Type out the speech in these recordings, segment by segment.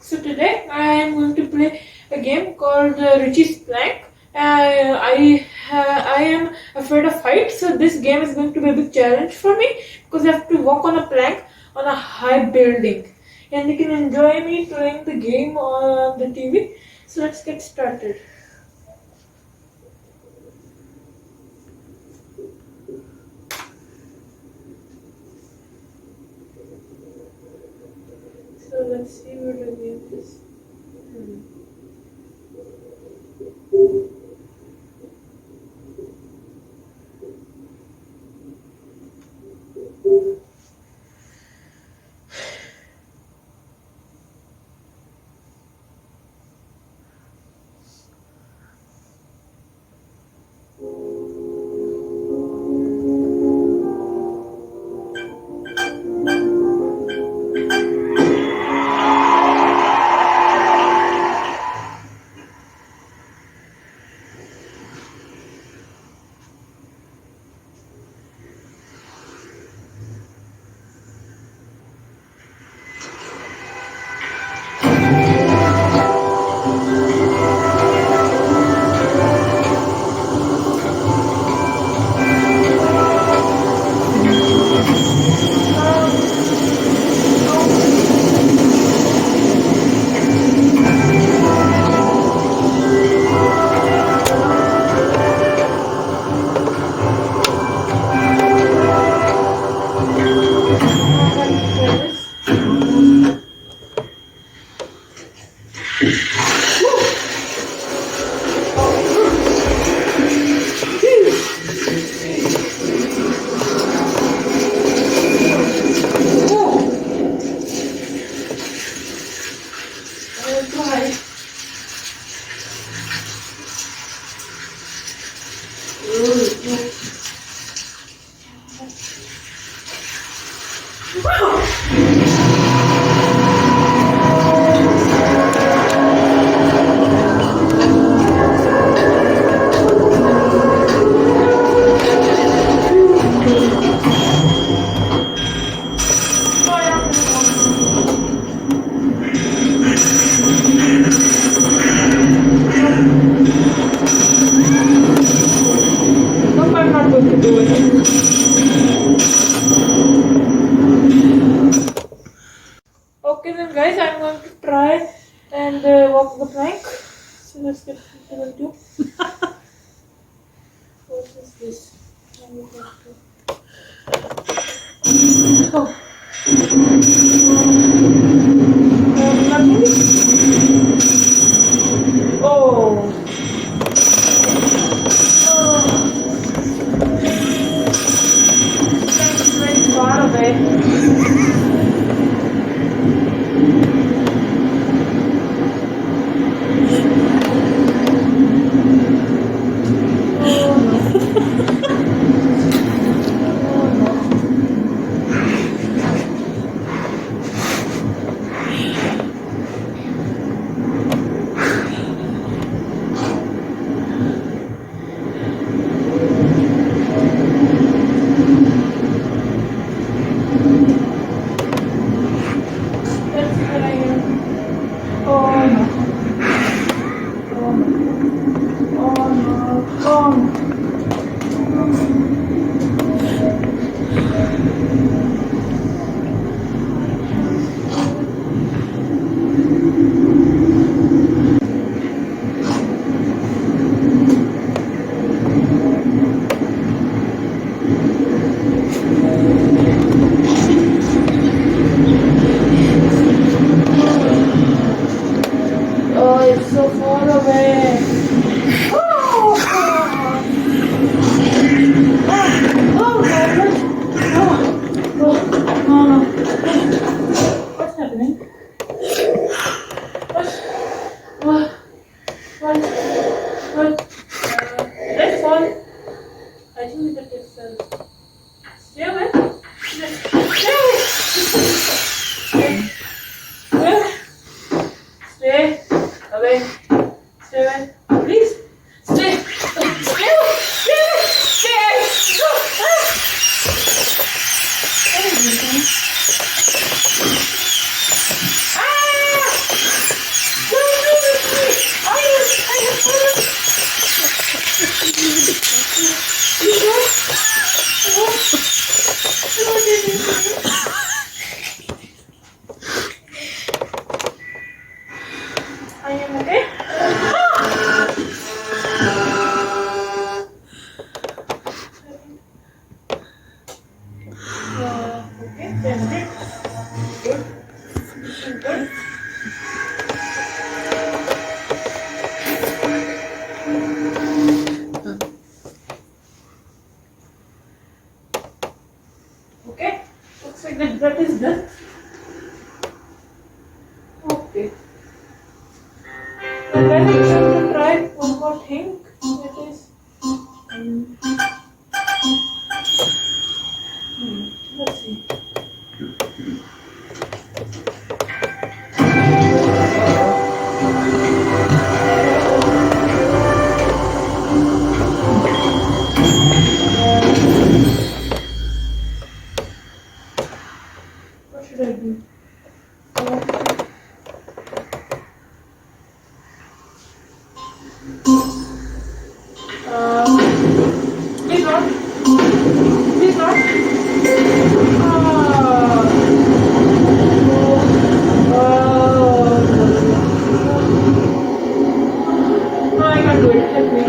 So today I am going to play a game called Richie's Plank. I am afraid of heights, so this game is going to be a big challenge for me because I have to walk on a plank on a high building. And you can enjoy me playing the game on the TV. So let's get started. So let's see where the game is. Nope, I'm not going to do it. Okay then guys, I'm going to try and walk the plank. So let's get into the do. What is this? Oh. Nothing? Oh. It's very far away. I am okay. Okay, 10 minutes. Good. Good. Okay, looks like that is done. Okay. And then I'm going to try one more thing. That is, let's see. What should I do? Please not. Please not. No, I can't do it. Help me.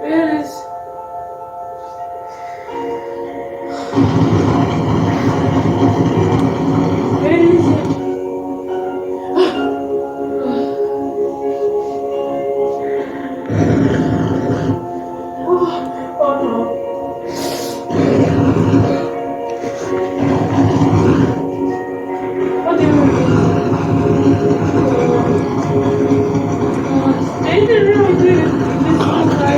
Where is? Where is it? Oh no. What do you stay there now with this guy.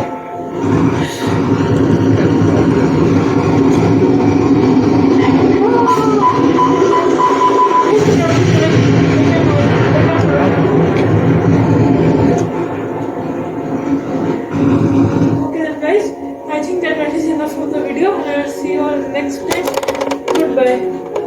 Okay then guys, I think that is enough for the video. I will see you all next time. Goodbye.